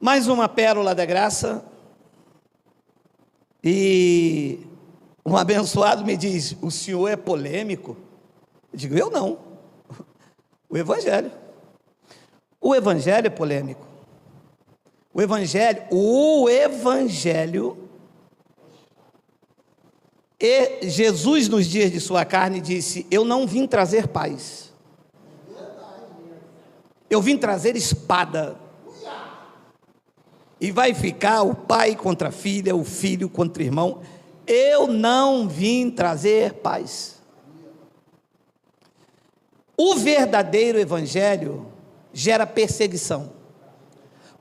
Mais uma pérola da graça. E um abençoado me diz: o senhor é polêmico? Eu digo: eu não. O Evangelho é polêmico. O Evangelho, e Jesus nos dias de sua carne disse: eu não vim trazer paz, eu vim trazer espada. E vai ficar o pai contra a filha, o filho contra o irmão. Eu não vim trazer paz. O verdadeiro evangelho gera perseguição.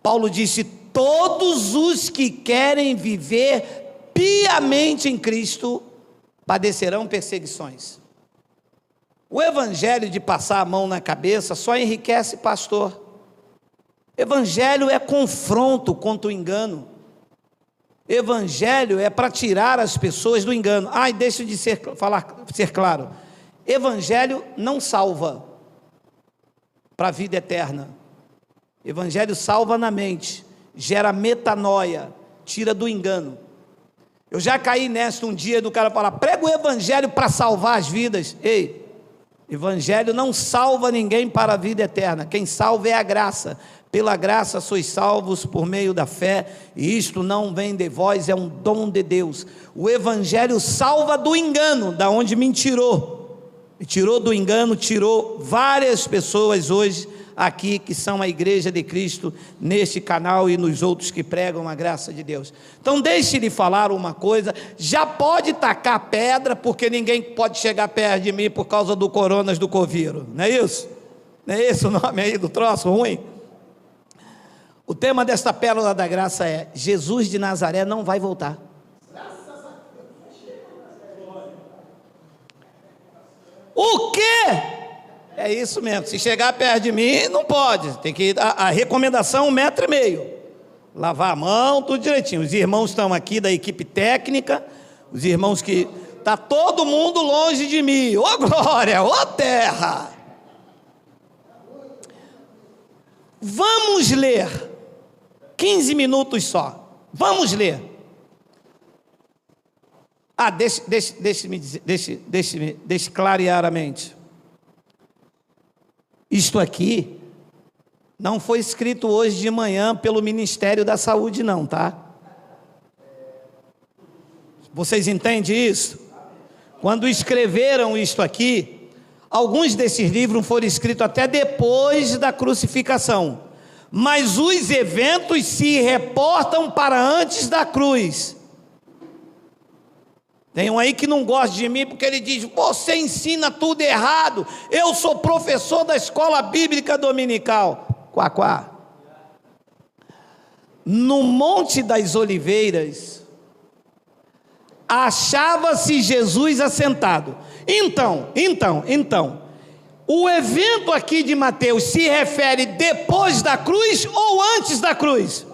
Paulo disse: todos os que querem viver piamente em Cristo padecerão perseguições. O evangelho de passar a mão na cabeça só enriquece pastor. Evangelho é confronto contra o engano. Evangelho é para tirar as pessoas do engano. Deixa de ser claro. Evangelho não salva para a vida eterna. Evangelho salva na mente, gera metanoia, tira do engano. Eu já caí nessa um dia do cara falar: prega o evangelho para salvar as vidas. Ei, evangelho não salva ninguém para a vida eterna. Quem salva é a graça. Pela graça sois salvos por meio da fé, e isto não vem de vós, é um dom de Deus. O evangelho salva do engano, da onde me tirou. Me tirou do engano, tirou várias pessoas hoje aqui que são a igreja de Cristo, neste canal e nos outros que pregam a graça de Deus. Então deixe-lhe falar uma coisa: já pode tacar pedra, porque ninguém pode chegar perto de mim por causa do coronas do Coviro, não é isso? Não é esse o nome aí do troço ruim? O tema desta pérola da graça é: Jesus de Nazaré não vai voltar. O quê? É isso mesmo, se chegar perto de mim, não pode, tem que ir, a recomendação 1,5 metros, lavar a mão, tudo direitinho. Os irmãos estão aqui da equipe técnica, os irmãos que, está todo mundo longe de mim, ô glória, ô terra. Vamos ler, 15 minutos só, vamos ler. Deixe clarear a mente. Isto aqui não foi escrito hoje de manhã pelo Ministério da Saúde não, tá? Vocês entendem isso? Quando escreveram isto aqui, alguns desses livros foram escritos até depois da crucificação, mas os eventos se reportam para antes da cruz. Tem um aí que não gosta de mim porque ele diz: você ensina tudo errado, eu sou professor da escola bíblica dominical. Quá, quá. No Monte das Oliveiras achava-se Jesus assentado. Então, o evento aqui de Mateus se refere depois da cruz ou antes da cruz?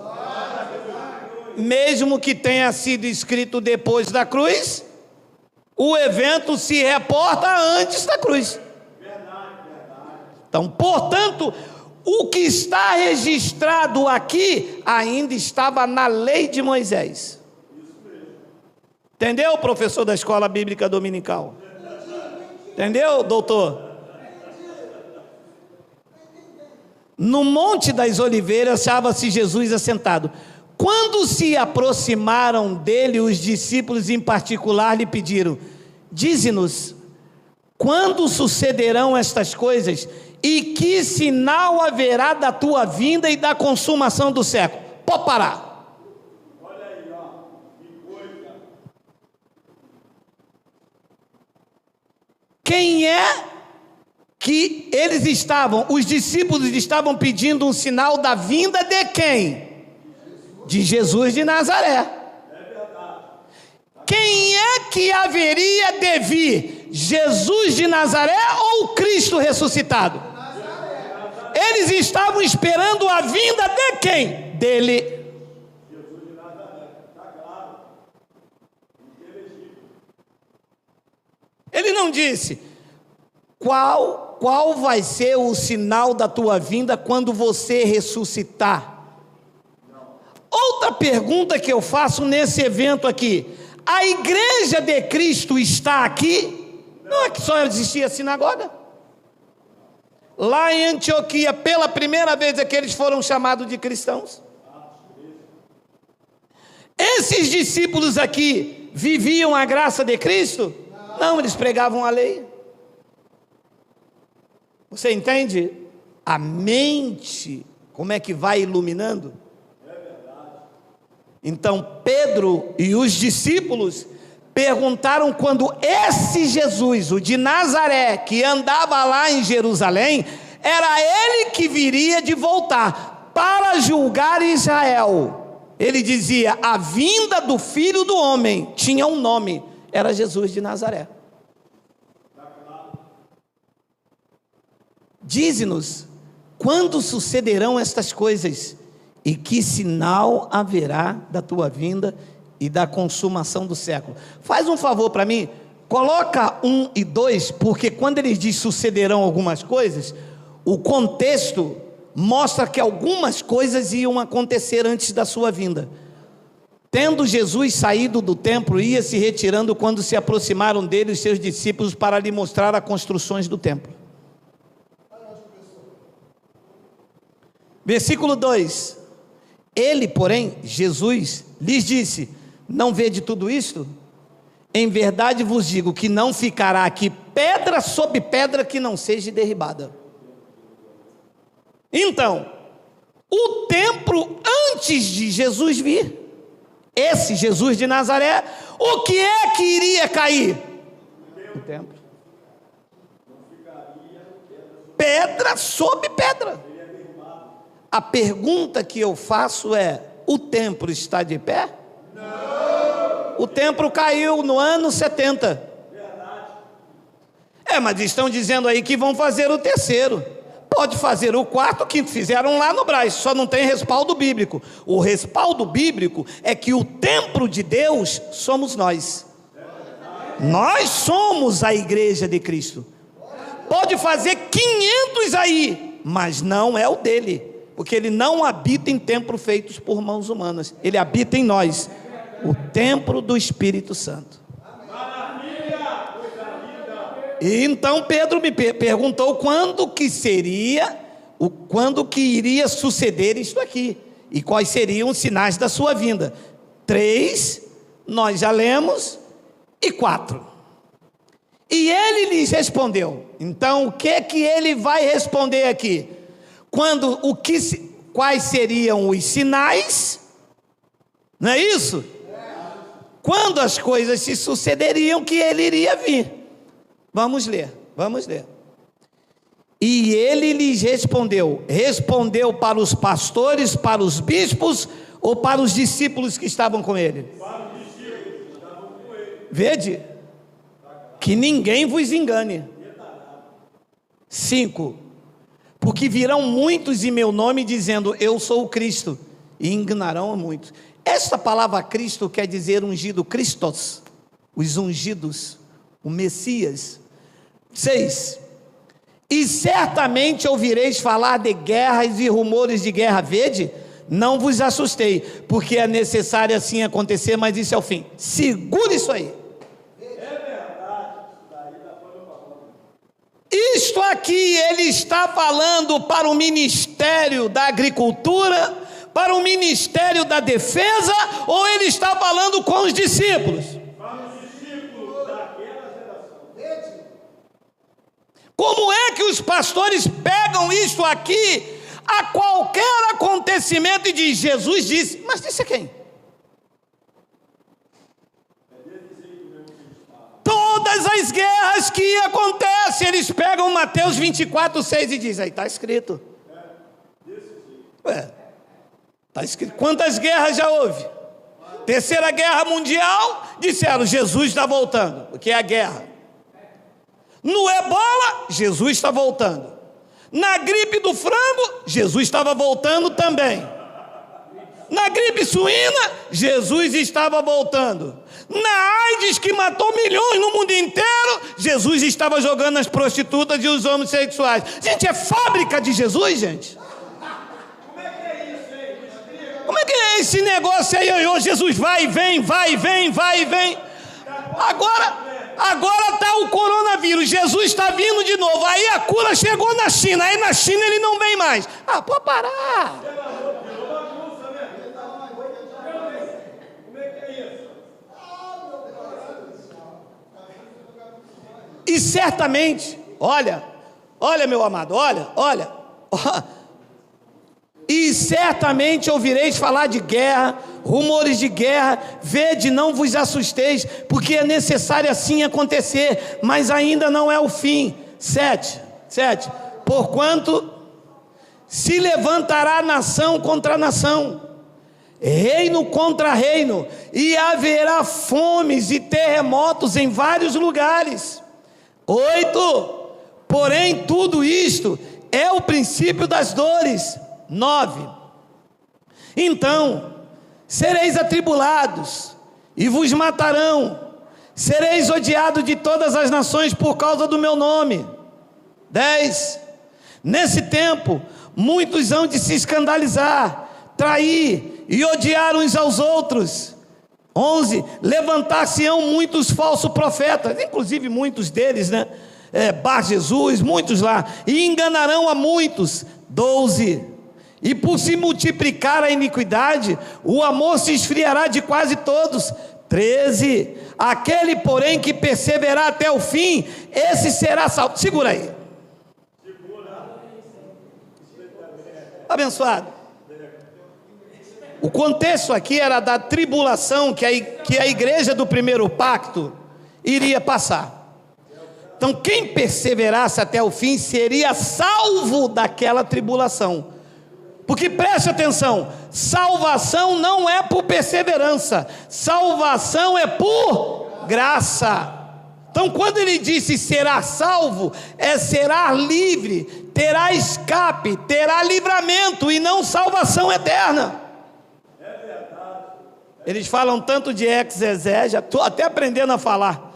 Mesmo que tenha sido escrito depois da cruz, o evento se reporta antes da cruz. Então, portanto, o que está registrado aqui ainda estava na lei de Moisés. Entendeu, professor da escola bíblica dominical? Entendeu, doutor? No Monte das Oliveiras achava-se Jesus assentado. Quando se aproximaram dele, os discípulos em particular lhe pediram: dize-nos, quando sucederão estas coisas, e que sinal haverá da tua vinda e da consumação do século? Pode parar. Olha aí, que coisa. Quem é que eles estavam, os discípulos estavam pedindo um sinal da vinda de quem? De Jesus de Nazaré. Quem é que haveria de vir? Jesus de Nazaré ou Cristo ressuscitado? Eles estavam esperando a vinda de quem? Dele. Jesus de Nazaré, está claro. Ele não disse qual vai ser o sinal da tua vinda quando você ressuscitar. outra pergunta que eu faço nesse evento aqui: a igreja de Cristo está aqui? Não é que só existia sinagoga? Lá em Antioquia, pela primeira vez é que eles foram chamados de cristãos. Esses discípulos aqui viviam a graça de Cristo? Não, eles pregavam a lei. Você entende? A mente, como é que vai iluminando? Então Pedro e os discípulos perguntaram quando esse Jesus, o de Nazaré, que andava lá em Jerusalém, era ele que viria de voltar para julgar Israel. Ele dizia: a vinda do Filho do Homem tinha um nome, era Jesus de Nazaré. Dize-nos, quando sucederão estas coisas? E que sinal haverá da tua vinda e da consumação do século? Faz um favor para mim, coloca 1 e 2, porque quando ele diz sucederão algumas coisas, o contexto mostra que algumas coisas iam acontecer antes da sua vinda. Tendo Jesus saído do templo, ia se retirando quando se aproximaram dele os seus discípulos para lhe mostrar as construções do templo. Versículo 2: ele, porém, Jesus, lhes disse: não vede tudo isto? Em verdade vos digo que não ficará aqui pedra sobre pedra que não seja derribada. Então, o templo antes de Jesus vir, esse Jesus de Nazaré, o que é que iria cair? O templo. Pedra sobre pedra. A pergunta que eu faço é: o templo está de pé? Não. O templo caiu no ano 70. Verdade. Mas estão dizendo aí que vão fazer o terceiro. Pode fazer o quarto, que fizeram lá no Brás, só não tem respaldo bíblico. O respaldo bíblico é que o templo de Deus somos nós. Nós somos a igreja de Cristo. Pode fazer 500 aí, mas não é o dele. Porque ele não habita em templos feitos por mãos humanas. Ele habita em nós, o templo do Espírito Santo. E então Pedro me perguntou quando que iria suceder isto aqui, e quais seriam os sinais da sua vinda. 3, nós já lemos, e 4. E ele lhes respondeu. Então o que ele vai responder aqui? Quais seriam os sinais? Não é isso? Quando as coisas se sucederiam que ele iria vir. Vamos ler. E ele lhes respondeu para os pastores, para os bispos ou para os discípulos que estavam com ele? Para os discípulos que estavam com ele. Vede, que ninguém vos engane. 5. Porque virão muitos em meu nome dizendo: eu sou o Cristo, e enganarão a muitos. Esta palavra Cristo quer dizer ungido, Christos, os ungidos, o Messias. 6. E certamente ouvireis falar de guerras e rumores de guerra. Vede, não vos assustei, porque é necessário assim acontecer, mas isso é o fim. Segure isso aí. Isto aqui ele está falando para o Ministério da Agricultura, para o Ministério da Defesa, ou ele está falando com os discípulos? Para os discípulos daquela geração. Como é que os pastores pegam isto aqui a qualquer acontecimento e diz: Jesus disse, mas disse a quem? Todas as guerras que acontecem, eles pegam Mateus 24, 6 e dizem: aí está escrito. Está escrito. Quantas guerras já houve? Terceira Guerra Mundial, disseram: Jesus está voltando, porque é a guerra. No Ebola, Jesus está voltando. Na gripe do frango, Jesus estava voltando também. Na gripe suína, Jesus estava voltando. Na AIDS, que matou milhões no mundo inteiro, Jesus estava jogando as prostitutas e os homossexuais. Gente, é fábrica de Jesus, gente. Como é que é esse negócio aí, ô, Jesus vai e vem, vai e vem, vai e vem. Agora está o coronavírus, Jesus está vindo de novo. Aí a cura chegou na China, aí na China ele não vem mais. Ah, pode parar. E certamente, olha meu amado, olha, e certamente ouvireis falar de guerra, rumores de guerra. Vede, não vos assusteis, porque é necessário assim acontecer, mas ainda não é o fim. 7, porquanto se levantará nação contra nação, reino contra reino, e haverá fomes e terremotos em vários lugares. 8, porém tudo isto é o princípio das dores. 9, então sereis atribulados e vos matarão, sereis odiados de todas as nações por causa do meu nome. 10, nesse tempo muitos hão de se escandalizar, trair e odiar uns aos outros. 11, levantar-se-ão muitos falsos profetas, inclusive muitos deles, Bar Jesus, muitos lá, e enganarão a muitos. 12, e por se multiplicar a iniquidade, o amor se esfriará de quase todos. 13, aquele porém que perseverar até o fim, esse será salvo. Segura aí. Abençoado. O contexto aqui era da tribulação que a igreja do primeiro pacto iria passar. Então quem perseverasse até o fim seria salvo daquela tribulação. Porque preste atenção, salvação não é por perseverança, salvação é por graça. Então quando ele disse será salvo, será livre, terá escape, terá livramento e não salvação eterna. Eles falam tanto de exegese, já estou até aprendendo a falar,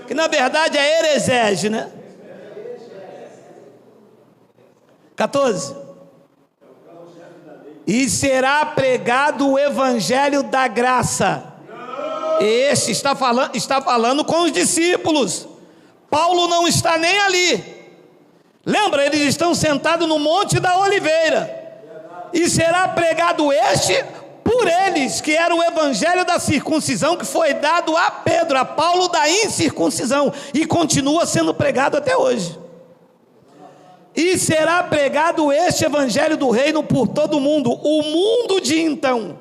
que na verdade é herezege, 14, e será pregado o evangelho da graça. Este está falando com os discípulos. Paulo não está nem ali. Lembra, eles estão sentados no Monte da Oliveira. E será pregado este por eles, que era o evangelho da circuncisão, que foi dado a Pedro, a Paulo da incircuncisão, e continua sendo pregado até hoje. E será pregado este evangelho do reino por todo o mundo de então,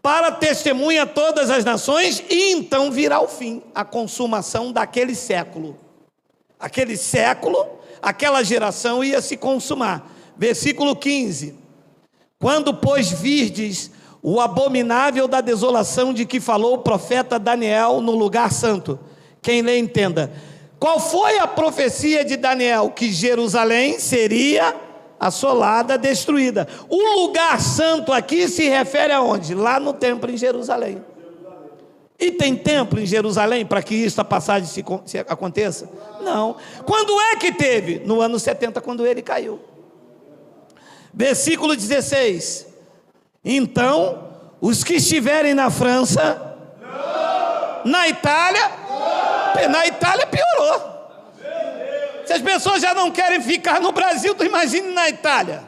para testemunha todas as nações, e então virá o fim, a consumação daquele século. Aquele século, aquela geração ia se consumar. Versículo 15, quando pois virdes o abominável da desolação de que falou o profeta Daniel no lugar santo. Quem lê entenda. Qual foi a profecia de Daniel? Que Jerusalém seria assolada, destruída. O lugar santo aqui se refere aonde? Lá no templo em Jerusalém. E tem templo em Jerusalém para que esta passagem se aconteça? Não. Quando é que teve? No ano 70, quando ele caiu. Versículo 16. Então, os que estiverem na França, na Itália piorou. Se as pessoas já não querem ficar no Brasil, tu imagine na Itália.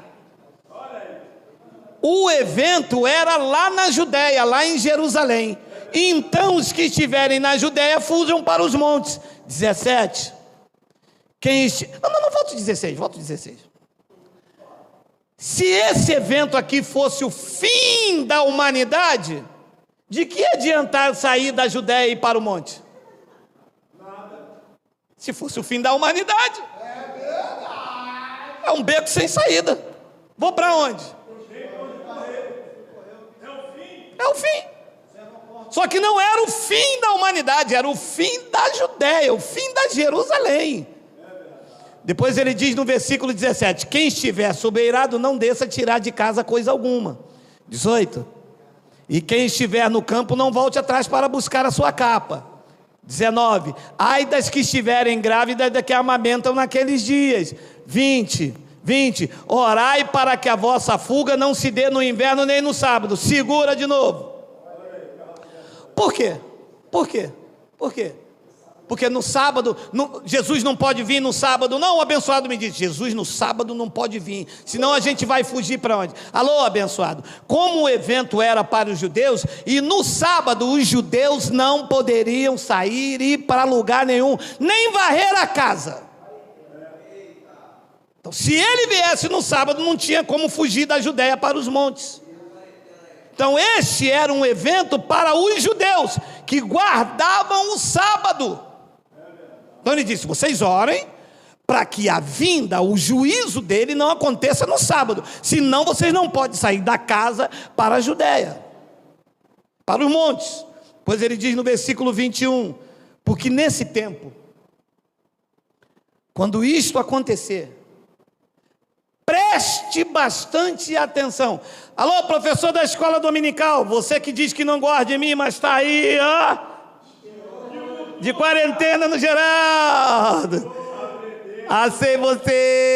O evento era lá na Judéia, lá em Jerusalém. Então, os que estiverem na Judéia fujam para os montes. 17. Não, volta 16. Se esse evento aqui fosse o fim da humanidade, de que adiantar sair da Judéia e ir para o monte? Nada. Se fosse o fim da humanidade, é um beco sem saída. Vou para onde? É o fim. Só que não era o fim da humanidade, era o fim da Judéia, o fim da Jerusalém. Depois ele diz no versículo 17, quem estiver sobeirado não desça tirar de casa coisa alguma. 18, e quem estiver no campo não volte atrás para buscar a sua capa. 19, ai das que estiverem grávidas da que amamentam naqueles dias. 20, 20. Orai para que a vossa fuga não se dê no inverno nem no sábado. Segura de novo. Por quê? Por quê? Por quê? Porque no sábado, Jesus não pode vir no sábado. Não, o abençoado me disse, Jesus no sábado não pode vir, senão a gente vai fugir para onde? Alô, abençoado, como o evento era para os judeus, e no sábado os judeus não poderiam sair e ir para lugar nenhum, nem varrer a casa. Então, se ele viesse no sábado, não tinha como fugir da Judéia para os montes. Então, este era um evento para os judeus, que guardavam o sábado. Então ele disse, vocês orem, para que a vinda, o juízo dele não aconteça no sábado, senão vocês não podem sair da casa para a Judéia, para os montes. Pois ele diz no versículo 21, porque nesse tempo, quando isto acontecer, preste bastante atenção. Alô, professor da escola dominical, você que diz que não gosta de mim, mas está aí, ó, de quarentena no Geraldo. Assei você.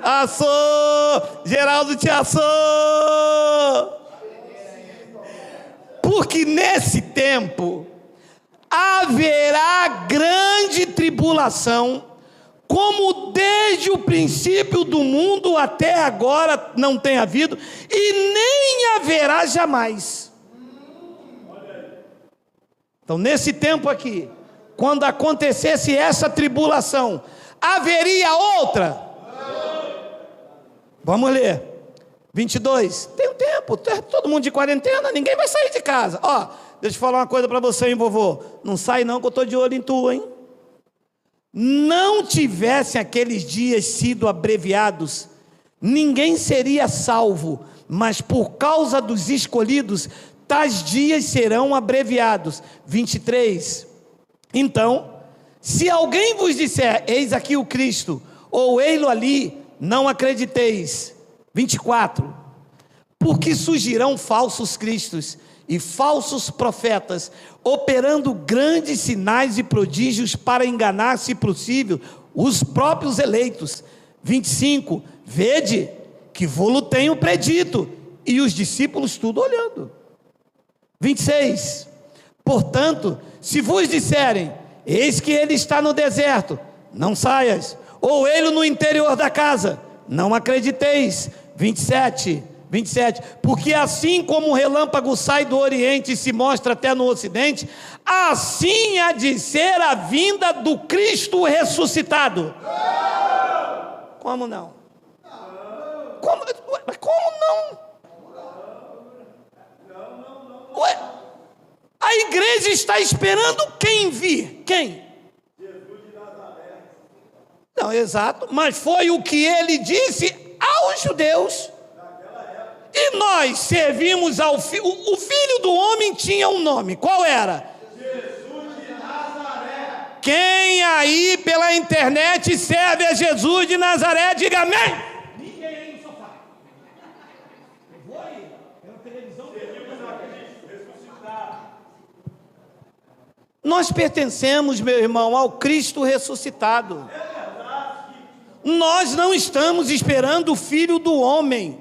Assou. Geraldo te assou. Porque nesse tempo haverá grande tribulação, como desde o princípio do mundo até agora não tem havido, e nem haverá jamais. Então, nesse tempo aqui, quando acontecesse essa tribulação, haveria outra? Vamos ler. 22. Tem um tempo, todo mundo de quarentena, ninguém vai sair de casa. Ó, deixa eu falar uma coisa para você, hein, vovô. Não sai não, que eu estou de olho em tu, hein. Não tivessem aqueles dias sido abreviados, ninguém seria salvo, mas por causa dos escolhidos, tais dias serão abreviados. 23. Então, se alguém vos disser, eis aqui o Cristo, ou ei-lo ali, não acrediteis. 24. Porque surgirão falsos cristos e falsos profetas, operando grandes sinais e prodígios para enganar, se possível, os próprios eleitos. 25. Vede que vô-lo tenho predito, e os discípulos tudo olhando. 26. Portanto, se vos disserem, eis que ele está no deserto, não saias, ou ele no interior da casa, não acrediteis. 27, porque assim como o relâmpago sai do oriente e se mostra até no ocidente, assim há de ser a vinda do Cristo ressuscitado. Como não? Como não? Ué, a igreja está esperando quem vir? Quem? Jesus de Nazaré. Não, exato, mas foi o que ele disse aos judeus. E nós servimos ao Filho. O Filho do Homem tinha um nome, qual era? Jesus de Nazaré. Quem aí pela internet serve a Jesus de Nazaré, diga amém. Ninguém aí no sofá. Eu vou aí, pela televisão. Nós pertencemos, meu irmão, ao Cristo ressuscitado. Nós não estamos esperando o Filho do Homem.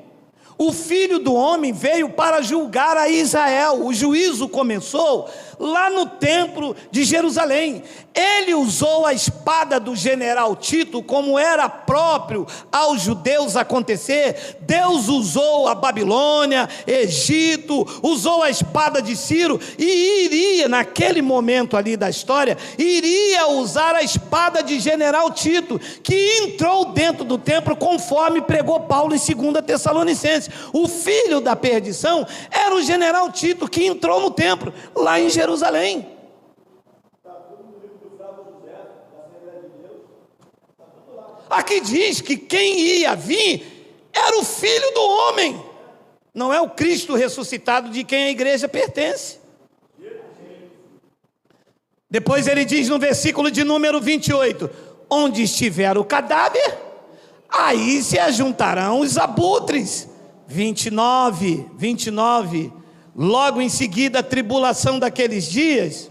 O Filho do Homem veio para julgar a Israel. O juízo começou lá no templo de Jerusalém. Ele usou a espada do general Tito, como era próprio aos judeus acontecer. Deus usou a Babilônia, Egito, usou a espada de Ciro, e iria, naquele momento ali da história, iria usar a espada de general Tito, que entrou dentro do templo, conforme pregou Paulo em 2 Tessalonicenses. O filho da perdição era o general Tito, que entrou no templo, lá em Jerusalém. Aqui diz que quem ia vir era o Filho do Homem, não é o Cristo ressuscitado de quem a igreja pertence. Depois ele diz no versículo de número 28, onde estiver o cadáver, aí se ajuntarão os abutres. 29, logo em seguida a tribulação daqueles dias.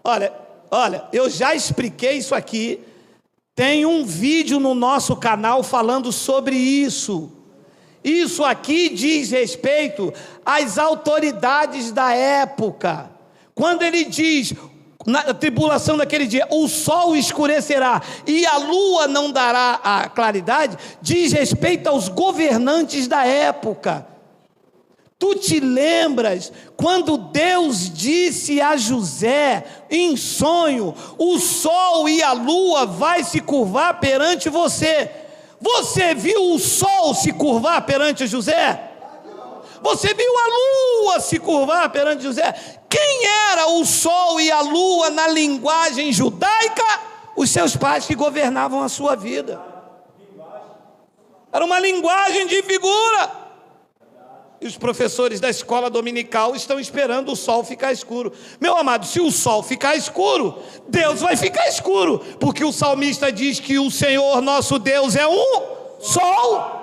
Olha, eu já expliquei isso aqui Tem um vídeo no nosso canal falando sobre isso. Isso aqui diz respeito às autoridades da época. Quando ele diz, na tribulação daquele dia, o sol escurecerá e a lua não dará a claridade, diz respeito aos governantes da época. Tu te lembras quando Deus disse a José, em sonho, o sol e a lua vai se curvar perante você. Você viu o sol se curvar perante José? Você viu a lua se curvar perante José? Quem era o sol e a lua na linguagem judaica? Os seus pais que governavam a sua vida. Era uma linguagem de figura. E os professores da escola dominical estão esperando o sol ficar escuro. Meu amado, se o sol ficar escuro, Deus vai ficar escuro, porque o salmista diz que o Senhor nosso Deus é um sol.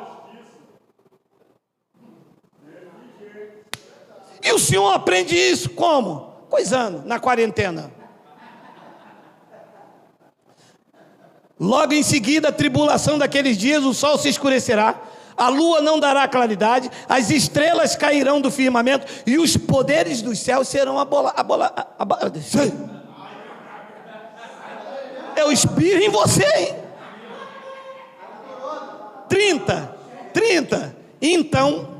E o senhor aprende isso como? Coisando, na quarentena. Logo em seguida, a tribulação daqueles dias, o sol se escurecerá, a lua não dará claridade, as estrelas cairão do firmamento e os poderes dos céus serão abalados. Eu espirro em você, hein? 30. Então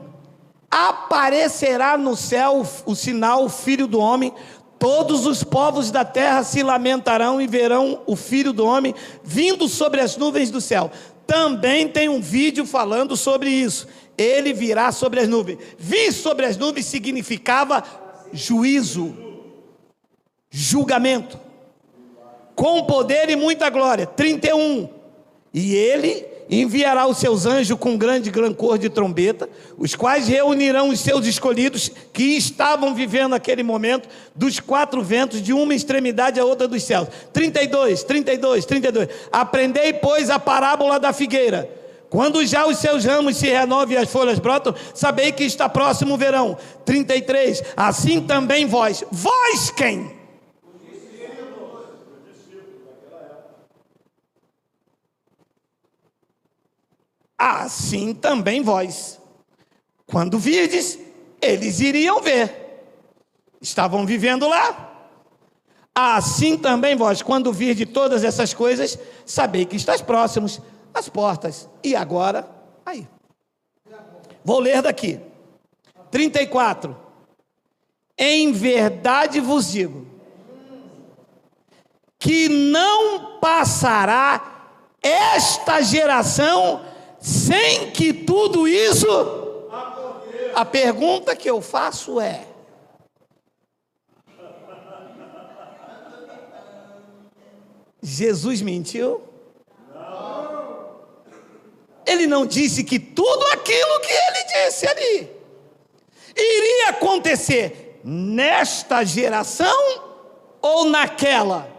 aparecerá no céu o sinal, o Filho do Homem. Todos os povos da terra se lamentarão e verão o Filho do Homem vindo sobre as nuvens do céu. Também tem um vídeo falando sobre isso. Ele virá sobre as nuvens. Vir sobre as nuvens significava juízo, julgamento, com poder e muita glória. 31. E ele enviará os seus anjos com grande cor de trombeta, os quais reunirão os seus escolhidos que estavam vivendo aquele momento dos quatro ventos, de uma extremidade à outra dos céus. 32. Aprendei, pois, a parábola da figueira. Quando já os seus ramos se renovam e as folhas brotam, sabei que está próximo o verão. 33. Assim também vós quem? Assim também vós, quando virdes, eles iriam ver, estavam vivendo lá. Assim também vós, quando virdes todas essas coisas, sabei que estás próximos às portas. E agora, aí, vou ler daqui, 34. Em verdade vos digo, que não passará esta geração sem que tudo isso aconteça. A pergunta que eu faço é: Jesus mentiu? Não. Ele não disse que tudo aquilo que ele disse ali iria acontecer nesta geração ou naquela?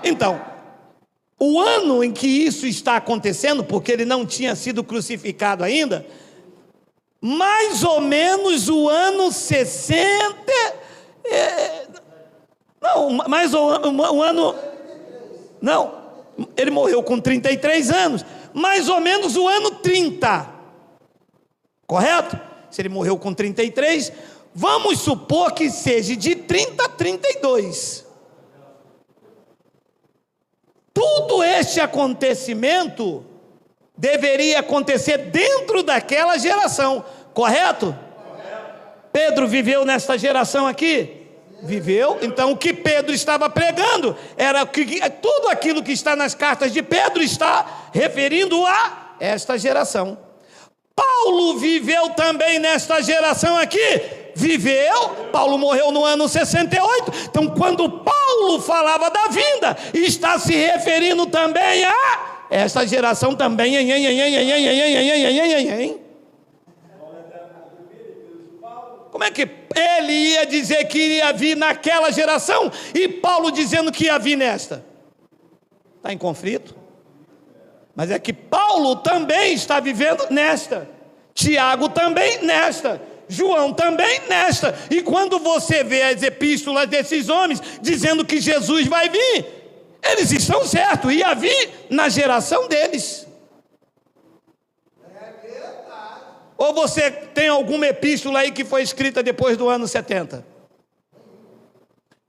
Então, o ano em que isso está acontecendo, porque ele não tinha sido crucificado ainda, mais ou menos o ano 60, ele morreu com 33 anos, mais ou menos o ano 30, correto? Se ele morreu com 33, vamos supor que seja de 30 a 32. Tudo este acontecimento deveria acontecer dentro daquela geração, correto? Pedro viveu nesta geração aqui? Viveu. Então o que Pedro estava pregando era que tudo aquilo que está nas cartas de Pedro está referindo a esta geração. Paulo viveu também nesta geração aqui? Viveu. Paulo morreu no ano 68. Então quando Paulo falava da vinda, está se referindo também a esta geração também. Como é que ele ia dizer que iria vir naquela geração e Paulo dizendo que ia vir nesta? Está em conflito? Mas é que Paulo também está vivendo nesta, Tiago também nesta, João também nesta. E quando você vê as epístolas desses homens dizendo que Jesus vai vir, Eles estão certos, ia vir na geração deles. Ou você tem alguma epístola aí que foi escrita depois do ano 70?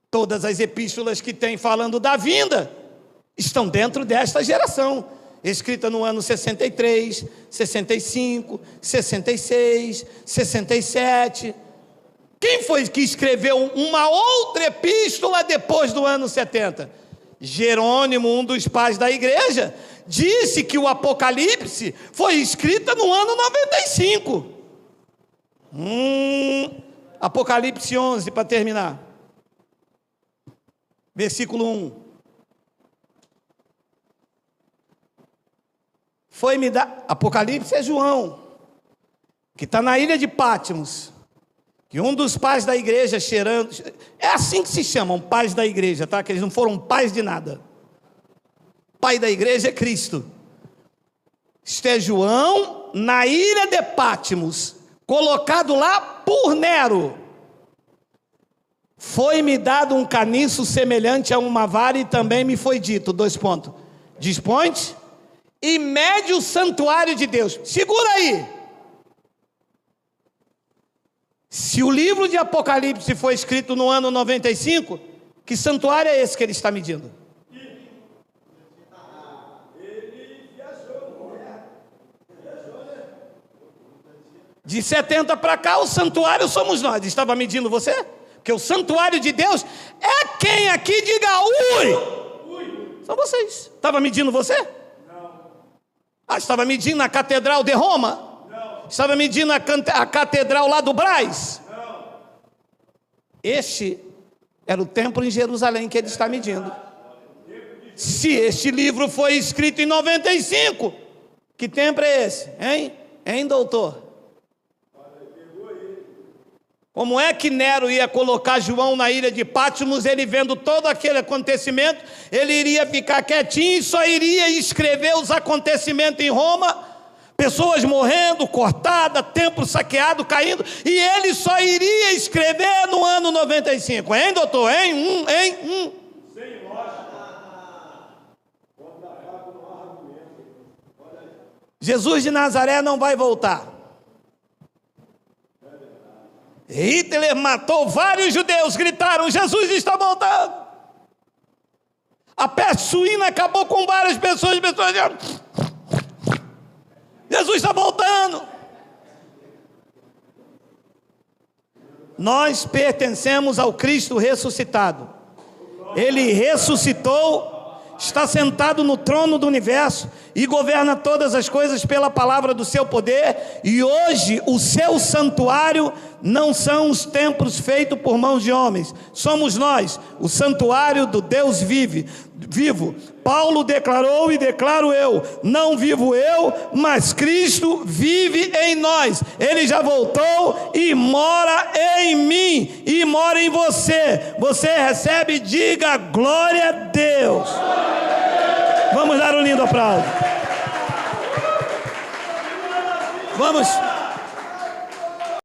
Todas as epístolas que tem falando da vinda estão dentro desta geração, escrita no ano 63, 65, 66, 67. Quem foi que escreveu uma outra epístola depois do ano 70? Jerônimo, um dos pais da igreja, disse que o Apocalipse foi escrita no ano 95. Apocalipse 11, para terminar. Versículo 1. Foi-me dado... Apocalipse é João, que está na ilha de Patmos. Que um dos pais da igreja cheirando... É assim que se chamam, pais da igreja, tá? Que eles não foram pais de nada. Pai da igreja é Cristo. Este é João, na ilha de Patmos, colocado lá por Nero. Foi-me dado um caniço semelhante a uma vara e também me foi dito, 2 pontos. Dispõe-te e mede o santuário de Deus. Segura aí. Se o livro de Apocalipse foi escrito no ano 95, que santuário é esse que ele está medindo? De 70 para cá, o santuário somos nós. Estava medindo você? Porque o santuário de Deus é quem aqui diga ui. São vocês. Estava medindo você? Não. Estava medindo na Catedral de Roma? Não. Estava medindo a Catedral lá do Brás? Não. Este era o templo em Jerusalém que ele está medindo. Se este livro foi escrito em 95, que templo é esse? Hein, doutor? Como é que Nero ia colocar João na ilha de Patmos? Ele vendo todo aquele acontecimento, ele iria ficar quietinho e só iria escrever os acontecimentos em Roma, pessoas morrendo, cortadas, templo saqueado, caindo, e ele só iria escrever no ano 95, hein, doutor? Hein? Jesus de Nazaré não vai voltar. Hitler matou vários judeus, gritaram, Jesus está voltando. A peste suína acabou com várias pessoas, Jesus está voltando. Nós pertencemos ao Cristo ressuscitado. Ele ressuscitou, está sentado no trono do universo e governa todas as coisas pela palavra do seu poder, e hoje o seu santuário não são os templos feitos por mãos de homens, somos nós, o santuário do Deus vivo. Paulo declarou e declaro eu, não vivo eu, mas Cristo vive em nós. Ele já voltou e mora em mim e mora em você. Você recebe, diga glória a Deus. Vamos dar um lindo aplauso. Vamos.